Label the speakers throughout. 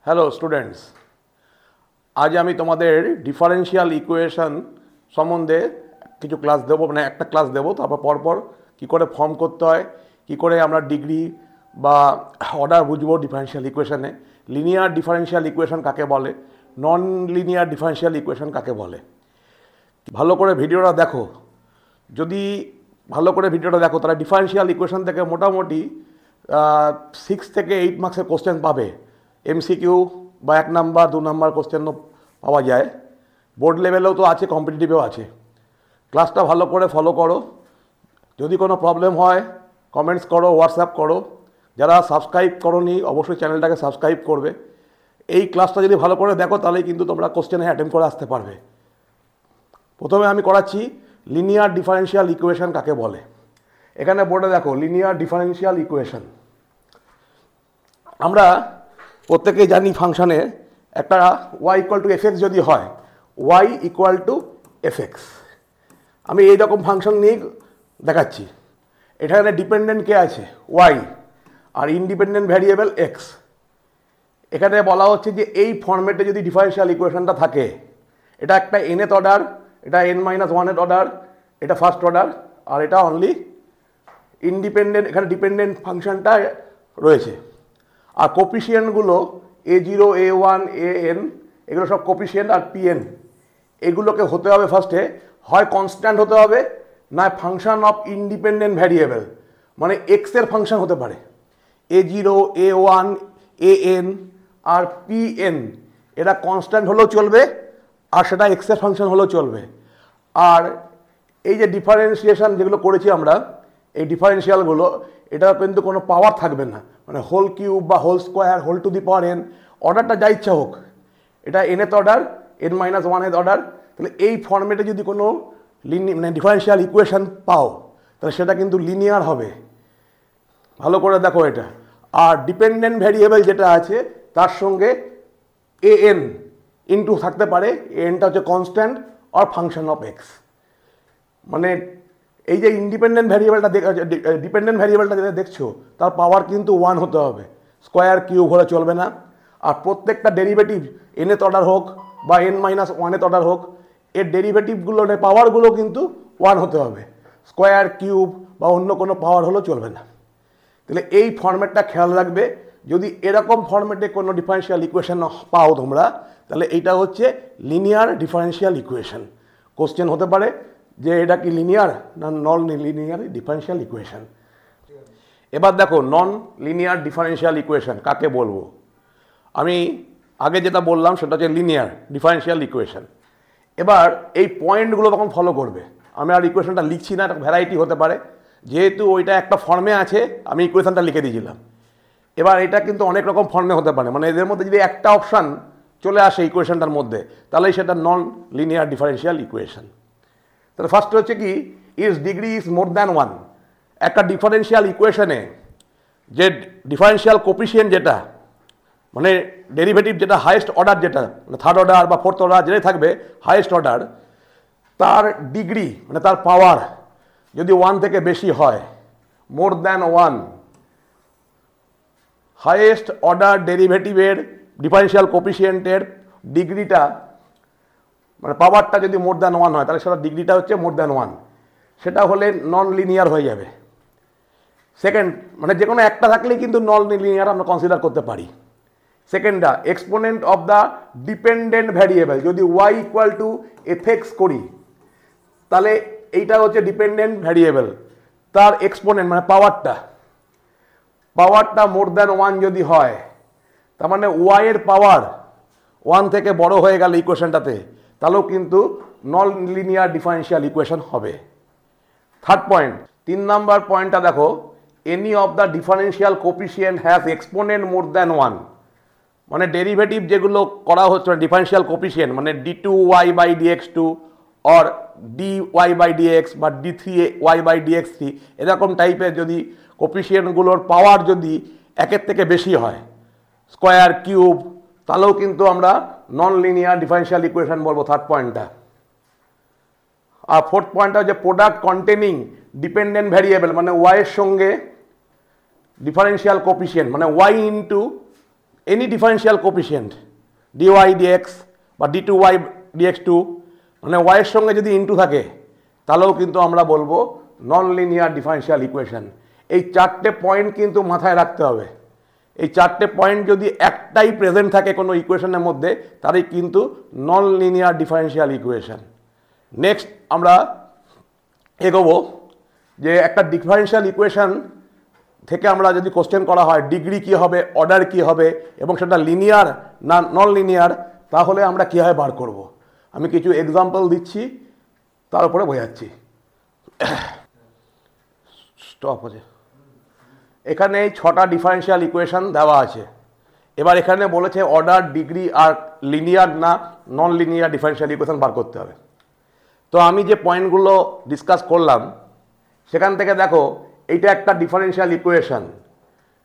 Speaker 1: Hello students, আজ আমি তোমাদের ডিফারেন্সিয়াল ইকুয়েশন সম্বন্ধে কিছু ক্লাস দেবো, মানে একটা ক্লাস দেবো। তারপর পরপর কী করে ফর্ম করতে হয়, কী করে আমরা ডিগ্রি বা অর্ডার বুঝবো ডিফারেন্সিয়াল ইকুয়েশনে, লিনিয়ার ডিফারেন্সিয়াল ইকুয়েশন কাকে বলে, নন লিনিয়ার ডিফারেন্সিয়াল ইকুয়েশন কাকে বলে। ভালো করে ভিডিওটা দেখো। যদি ভালো করে ভিডিওটা দেখো তাহলে ডিফারেন্সিয়াল ইকুয়েশন থেকে মোটামুটি 6 থেকে 8 মার্কসের কোশ্চেন পাবে। এমসিকিউ বা 1 নাম্বার 2 নাম্বার কোশ্চেনও পাওয়া যায়। বোর্ড লেভেলেও তো আছে, কম্পিটিটিভেও আছে। ক্লাসটা ভালো করে ফলো করো। যদি কোনো প্রবলেম হয় কমেন্টস করো, হোয়াটসঅ্যাপ করো। যারা সাবস্ক্রাইব করোনি অবশ্যই চ্যানেলটাকে সাবস্ক্রাইব করবে। এই ক্লাসটা যদি ভালো করে দেখো তাহলেই কিন্তু তোমরা কোশ্চেনে অ্যাটেম্প করে আসতে পারবে। প্রথমে আমি করাচ্ছি লিনিয়ার ডিফারেন্সিয়াল ইকুয়েশন কাকে বলে। এখানে বোর্ডে দেখো লিনিয়ার ডিফারেন্সিয়াল ইকুয়েশন। আমরা প্রত্যেকেই জানি ফাংশনে একটা y equal to F x যদি হয়, y equal to F x. আমি এই রকম ফাংশন নিয়ে দেখাচ্ছি। এখানে ডিপেন্ডেন্ট কে আছে y আর ইন্ডিপেন্ডেন্ট ভ্যারিয়েবল x। এখানে বলা হচ্ছে যে এই ফর্মেটে যদি ডিফারেন্সিয়াল ইকুয়েশনটা থাকে, এটা একটা nth অর্ডার, এটা n-1th অর্ডার, এটা ফার্স্ট অর্ডার, আর এটা অনলি ইন্ডিপেন্ডেন্ট। এখানে ডিপেন্ডেন্ট ফাংশনটা রয়েছে। আর কোপিশিয়েন্টগুলো a0, a1, an এগুলো সব কোপিশিয়েন্ট। আর pn এগুলোকে হতে হবে ফার্স্টে হয় কনস্ট্যান্ট হতে হবে, না ফাংশন অফ ইন্ডিপেন্ডেন্ট ভ্যারিয়েবল, মানে এক্সের ফাংশন হতে পারে। a0, a1, an আর pn এরা কনস্ট্যান্ট হলেও চলবে, আর সেটা এক্সের ফাংশন হলেও চলবে। আর এই যে ডিফারেন্সিয়েশন যেগুলো করেছি আমরা, এই ডিফারেন্সিয়ালগুলো এটা কিন্তু কোনো পাওয়ার থাকবে না, মানে হোল কিউব বা whole square, whole to the power n, অর্ডারটা যা ইচ্ছা হোক। এটা nth অর্ডার, n-1th অর্ডার। তাহলে এই ফর্মেটে যদি কোনো মানে ডিফারেন্সিয়াল ইকুয়েশন পাও তাহলে সেটা কিন্তু লিনিয়ার হবে। ভালো করে দেখো এটা। আর ডিপেন্ডেন্ট ভ্যারিয়েবল যেটা আছে তার সঙ্গে an ইনটু থাকতে পারে। এনটা হচ্ছে কনস্ট্যান্ট আর ফাংশন অফ এক্স। মানে এই যে ইন্ডিপেন্ডেন্ট ভ্যারিয়েবলটা ডিপেন্ডেন্ট ভ্যারিয়েবলটা যেটা দেখছো তার পাওয়ার কিন্তু 1 হতে হবে, স্কোয়ার কিউব হলে চলবে না। আর প্রত্যেকটা ডেরিভেটিভ nth অর্ডার হোক বা n-1th অর্ডার হোক, এর ডেরিভেটিভগুলোর পাওয়ারগুলো কিন্তু 1 হতে হবে, স্কোয়ার কিউব বা অন্য কোনো পাওয়ার হলেও চলবে না। তাহলে এই ফর্মেটটা খেয়াল রাখবে। যদি এরকম ফর্মেটে কোনো ডিফারেন্সিয়াল ইকুয়েশন পাও তোমরা, তাহলে এইটা হচ্ছে লিনিয়ার ডিফারেন্সিয়াল ইকুয়েশন। কোশ্চেন হতে পারে যে এটা কি লিনিয়ার না নন লিনিয়ার ডিফারেন্সিয়াল ইকুয়েশন। এবার দেখো নন লিনিয়ার ডিফারেন্সিয়াল ইকুয়েশন কাকে বলবো। আমি আগে যেটা বললাম সেটা হচ্ছে লিনিয়ার ডিফারেন্সিয়াল ইকুয়েশন। এবার এই পয়েন্টগুলো তখন ফলো করবে। আমি আর ইকুয়েশনটা লিখছি না, একটা ভ্যারাইটি হতে পারে। যেহেতু ওইটা একটা ফর্মে আছে আমি ইকুয়েশনটা লিখে দিয়েছিলাম। এবার এটা কিন্তু অনেক রকম ফর্মে হতে পারে, মানে এদের মধ্যে যদি একটা অপশান চলে আসে ইকুয়েশনটার মধ্যে তাহলেই সেটা নন লিনিয়ার ডিফারেন্সিয়াল ইকুয়েশন। তাহলে ফার্স্ট হচ্ছে কি, is degree is more than 1। একটা ডিফারেন্সিয়াল ইকুয়েশনে যে ডিফারেন্সিয়াল কোপিশিয়েন্ট যেটা, মানে ডেরিভেটিভ যেটা হাইয়েস্ট অর্ডার, যেটা মানে থার্ড অর্ডার বা ফোর্থ অর্ডার যেটাই থাকবে হাইয়েস্ট অর্ডার, তার ডিগ্রি মানে তার পাওয়ার যদি 1 থেকে বেশি হয়, মোর দ্যান 1, হাইয়েস্ট অর্ডার ডেরিভেটিভের ডিফারেন্সিয়াল কোপিশিয়েন্টের ডিগ্রিটা মানে পাওয়ারটা যদি মোর দ্যান 1 হয় তাহলে সেটা ডিগ্রিটা হচ্ছে মোর দ্যান 1। সেটা হলে নন লিনিয়ার হয়ে যাবে। সেকেন্ড, মানে যে কোনো একটা থাকলেই কিন্তু নন লিনিয়ার আমরা কনসিডার করতে পারি। সেকেন্ডটা exponent of the dependent variable. যদি y equal to F X করি তাহলে এইটা হচ্ছে ডিপেন্ডেন্ট ভ্যারিয়েবল, তার এক্সপোনেন্ট মানে পাওয়ারটা মোর দ্যান 1 যদি হয়, তার মানে y এর পাওয়ার 1 থেকে বড় হয়ে গেল ইকুয়েশনটাতে, তাহলেও কিন্তু নন লিনিয়ার ডিফারেন্সিয়াল ইকুয়েশন হবে। থার্ড পয়েন্ট, 3 নাম্বার পয়েন্টটা দেখো, any of the differential coefficient has exponent more than 1। মানে ডেরিভেটিভ যেগুলো করা হচ্ছে ডিফারেন্সিয়াল কোপিশিয়েন্ট, মানে d2y/dx2 অর dy/dx বা d3y/dx3, এরকম টাইপের যদি কোপিশিয়েন্টগুলোর পাওয়ার যদি 1-এর থেকে বেশি হয়, স্কোয়ার কিউব, তাহলেও কিন্তু আমরা নন লিনিয়ার ডিফারেন্সিয়াল ইকুয়েশন বলবো থার্ড পয়েন্টটা। আর ফোর্থ পয়েন্টটা হচ্ছে প্রোডাক্ট কন্টেনিং ডিপেন্ডেন্ট ভ্যারিয়েবল, মানে y এর সঙ্গে ডিফারেন্সিয়াল কোপিশিয়েন্ট মানে y into any differential coefficient d y d x বা D two Y d x two, মানে ওয়াইয়ের সঙ্গে যদি ইনটু থাকে তাহলেও কিন্তু আমরা বলবো নন লিনিয়ার ডিফারেন্সিয়াল ইকুয়েশন। এই চারটে পয়েন্ট কিন্তু মাথায় রাখতে হবে। এই চারটে পয়েন্ট যদি একটাই প্রেজেন্ট থাকে কোনো ইকুয়েশনের মধ্যে, তারই কিন্তু non linear differential equation. Next আমরা এগোবো যে একটা ডিফারেন্সিয়াল ইকুয়েশন থেকে আমরা যদি কোশ্চেন করা হয় ডিগ্রি কী হবে, অর্ডার কী হবে এবং সেটা লিনিয়ার না নন লিনিয়ার, তাহলে আমরা কীভাবে বার করব। আমি কিছু এক্সাম্পল দিচ্ছি, তার উপরে বোঝাচ্ছি। স্টপ হচ্ছে। এখানে 6টা ডিফারেন্সিয়াল ইকুয়েশন দেওয়া আছে। এবার এখানে বলেছে অর্ডার, ডিগ্রি আর লিনিয়ার না নন লিনিয়ার ডিফারেন্সিয়াল ইকুয়েশন বার করতে হবে। তো আমি যে পয়েন্টগুলো ডিসকাস করলাম সেখান থেকে দেখো এইটা একটা ডিফারেন্সিয়াল ইকুয়েশন।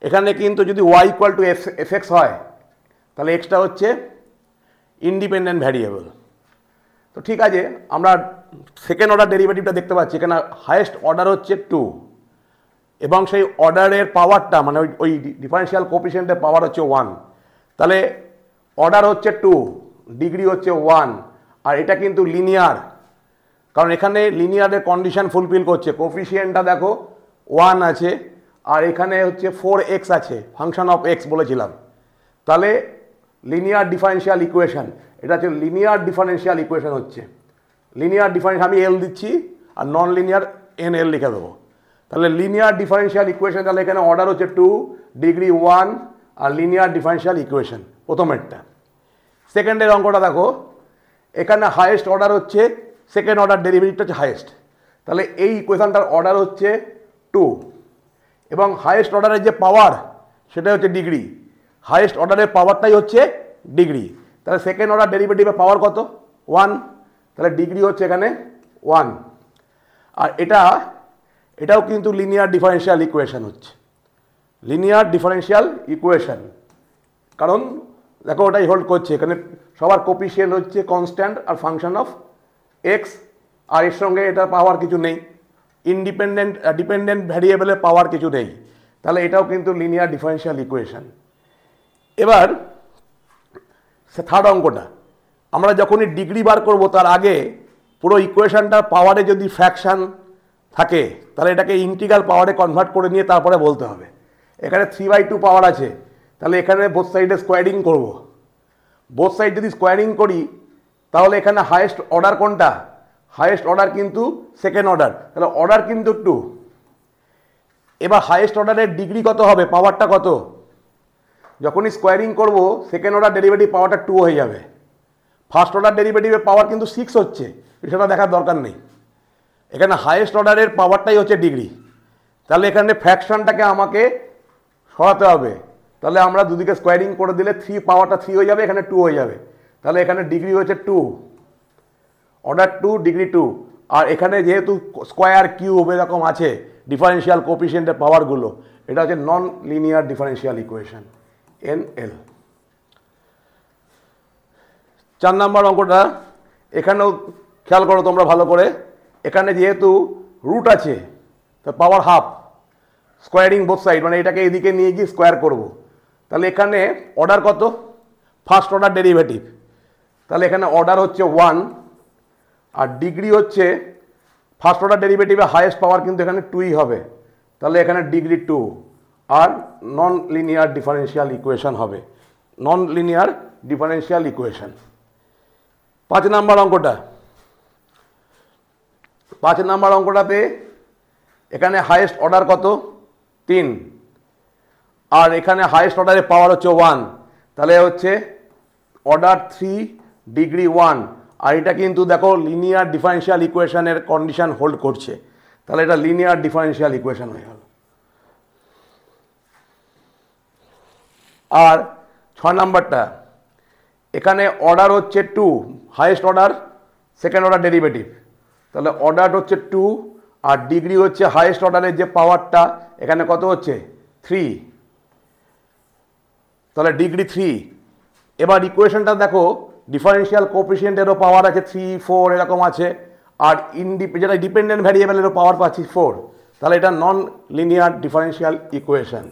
Speaker 1: এখানে কিন্তু যদি Y equal to F X হয় তাহলে এক্সটা হচ্ছে ইন্ডিপেন্ডেন্ট ভ্যারিয়েবল। তো ঠিক আছে, আমরা সেকেন্ড অর্ডার ডেরিভেটিভটা দেখতে পাচ্ছি। এখানে হায়েস্ট অর্ডার হচ্ছে 2 এবং সেই অর্ডারের পাওয়ারটা মানে ওই ডিফারেন্সিয়াল কোএফিসিয়েন্টের পাওয়ার হচ্ছে 1। তাহলে অর্ডার হচ্ছে 2, ডিগ্রি হচ্ছে 1, আর এটা কিন্তু লিনিয়ার, কারণ এখানে লিনিয়ারের কন্ডিশন ফুলফিল করছে। কোএফিসিয়েন্টটা দেখো 1 আছে আর এখানে হচ্ছে 4x আছে, ফাংশন অফ x বলেছিলাম। তাহলে লিনিয়ার ডিফারেন্সিয়াল ইকুয়েশন, এটা হচ্ছে লিনিয়ার ডিফারেন্সিয়াল ইকুয়েশন হচ্ছে। লিনিয়ার ডিফারেন্স আমি এল দিচ্ছি আর নন লিনিয়ার এন এল লিখে দেবো। তাহলে লিনিয়ার ডিফারেন্সিয়াল ইকুয়েশন, তাহলে এখানে অর্ডার হচ্ছে 2, ডিগ্রি 1 আর লিনিয়ার ডিফারেন্সিয়াল ইকুয়েশন প্রথমেরটা। সেকেন্ডের অঙ্কটা দেখো, এখানে হায়েস্ট অর্ডার হচ্ছে সেকেন্ড অর্ডার ডেরিভেটিভটা হচ্ছে হায়েস্ট। তাহলে এই ইকুয়েশনটার অর্ডার হচ্ছে 2 এবং হায়েস্ট অর্ডারের যে পাওয়ার সেটা হচ্ছে ডিগ্রি। হায়েস্ট অর্ডারের পাওয়ারটাই হচ্ছে ডিগ্রি। তাহলে সেকেন্ড অর্ডার ডেরিভেটিভের পাওয়ার কত? 1। তাহলে ডিগ্রি হচ্ছে এখানে 1। আর এটাও কিন্তু লিনিয়ার ডিফারেন্সিয়াল ইকুয়েশন হচ্ছে, লিনিয়ার ডিফারেন্সিয়াল ইকুয়েশন। কারণ দেখো ওটাই হোল্ড করছে, এখানে সবার কোএফিসিয়েন্ট হচ্ছে কনস্ট্যান্ট আর ফাংশন অফ এক্স, আর এর সঙ্গে এটার পাওয়ার কিছু নেই, ডিপেন্ডেন্ট ভ্যারিয়েবলের পাওয়ার কিছু নেই। তাহলে এটাও কিন্তু লিনিয়ার ডিফারেন্সিয়াল ইকুয়েশন। এবার থার্ড অঙ্কটা, আমরা যখনই ডিগ্রি বার করব তার আগে পুরো ইকুয়েশনটার পাওয়ারে যদি ফ্র্যাকশান থাকে তাহলে এটাকে ইন্টিগ্রাল পাওয়ারে কনভার্ট করে নিয়ে তারপরে বলতে হবে। এখানে 3/2 পাওয়ার আছে, তাহলে এখানে বোথ সাইডে স্কোয়ারিং করব। বোথ সাইড যদি স্কোয়ারিং করি তাহলে এখানে হায়েস্ট অর্ডার কোনটা? হায়েস্ট অর্ডার কিন্তু সেকেন্ড অর্ডার, তাহলে অর্ডার কিন্তু 2। এবার হায়েস্ট অর্ডারের ডিগ্রি কত হবে, পাওয়ারটা কত? যখনই স্কোয়ারিং করব সেকেন্ড অর্ডার ডেরিভেটিভ পাওয়ারটা 2 হয়ে যাবে। ফার্স্ট অর্ডার ডেরিভেটিভের পাওয়ার কিন্তু 6 হচ্ছে, সেটা দেখার দরকার নেই। এখানে হায়েস্ট অর্ডারের পাওয়ারটাই হচ্ছে ডিগ্রি। তাহলে এখানে ফ্র্যাকশনটাকে আমাকে সরাতে হবে। তাহলে আমরা দুদিকে স্কোয়ারিং করে দিলে 3 পাওয়ারটা 3 হয়ে যাবে, এখানে 2 হয়ে যাবে। তাহলে এখানে ডিগ্রি হচ্ছে 2, অর্ডার 2, ডিগ্রি 2। আর এখানে যেহেতু স্কোয়ার কিউব এরকম আছে ডিফারেন্সিয়াল কোএফিসিয়েন্টের পাওয়ারগুলো, এটা হচ্ছে নন লিনিয়ার ডিফারেন্সিয়াল ইকুয়েশন NL। 4 নম্বর অঙ্কটা, এখানেও খেয়াল করো তোমরা ভালো করে। এখানে যেহেতু রুট আছে তো power half, squaring both side, মানে এটাকে এদিকে নিয়ে গিয়ে স্কোয়ার করব। তাহলে এখানে অর্ডার কত? First order derivative. তাহলে এখানে অর্ডার হচ্ছে 1 আর ডিগ্রি হচ্ছে ফার্স্ট অর্ডার ডেরিভেটিভে হায়েস্ট পাওয়ার কিন্তু এখানে 2ই হবে। তাহলে এখানে ডিগ্রি 2 আর নন লিনিয়ার ডিফারেন্সিয়াল ইকুয়েশন হবে, নন লিনিয়ার ডিফারেন্সিয়াল ইকুয়েশন। 5 নম্বর অঙ্কটা, 5 নম্বর অঙ্কটাতে এখানে হায়েস্ট অর্ডার কত? 3 আর এখানে হায়েস্ট অর্ডারের পাওয়ার হচ্ছে 1। তাহলে হচ্ছে অর্ডার 3, ডিগ্রি 1। আর এটা কিন্তু দেখো লিনিয়ার ডিফারেন্সিয়াল ইকুয়েশনের কন্ডিশন হোল্ড করছে, তাহলে এটা লিনিয়ার ডিফারেন্সিয়াল ইকুয়েশন হয়ে গেল। আর 6 নম্বরটা, এখানে অর্ডার হচ্ছে 2, highest order second order derivative. তাহলে অর্ডার হচ্ছে 2 আর ডিগ্রি হচ্ছে হায়েস্ট অর্ডারের যে পাওয়ারটা এখানে কত হচ্ছে? 3। তাহলে ডিগ্রি 3। এবার ইকুয়েশনটা দেখো ডিফারেন্সিয়াল কোএফিসিয়েন্টেরও পাওয়ার আছে 3, 4 এরকম আছে, আর যেটা ডিপেন্ডেন্ট ভ্যারিয়েবলেরও পাওয়ার পাচ্ছি 4। তাহলে এটা নন লিনিয়ার ডিফারেন্সিয়াল ইকুয়েশন।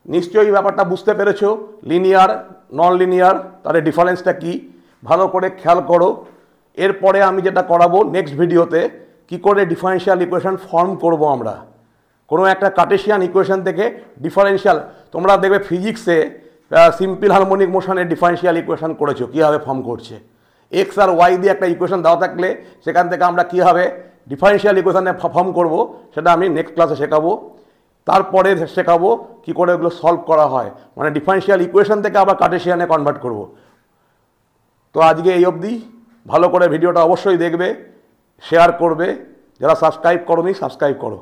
Speaker 1: নিশ্চয়ই ব্যাপারটা বুঝতে পেরেছো, লিনিয়ার নন লিনিয়ার তাদের ডিফারেন্সটা কি ভালো করে খেয়াল করো। এরপরে আমি যেটা করাবো নেক্সট ভিডিওতে, কি করে ডিফারেন্সিয়াল ইকুয়েশন ফর্ম করব আমরা, কোনো একটা কার্টেশিয়ান ইকুয়েশন থেকে ডিফারেন্সিয়াল। তোমরা দেখবে ফিজিক্সে সিম্পল হারমোনিক মোশনের ডিফারেন্সিয়াল ইকুয়েশন করেছো, কীভাবে ফর্ম করছে। এক্স আর ওয়াই দিয়ে একটা ইকুয়েশন দেওয়া থাকলে সেখান থেকে আমরা কীভাবে ডিফারেন্সিয়াল ইকুয়েশনে ফর্ম করব সেটা আমি নেক্সট ক্লাসে শেখাবো। তারপরে শেখাবো কী করে ওগুলো সলভ করা হয়, মানে ডিফারেন্সিয়াল ইকুয়েশন থেকে আবার কার্টেশিয়ানে কনভার্ট করব। তো আজকে এই অবধি, ভালো করে ভিডিওটা অবশ্যই দেখবে, শেয়ার করবে, যারা সাবস্ক্রাইব করোনি সাবস্ক্রাইব করো।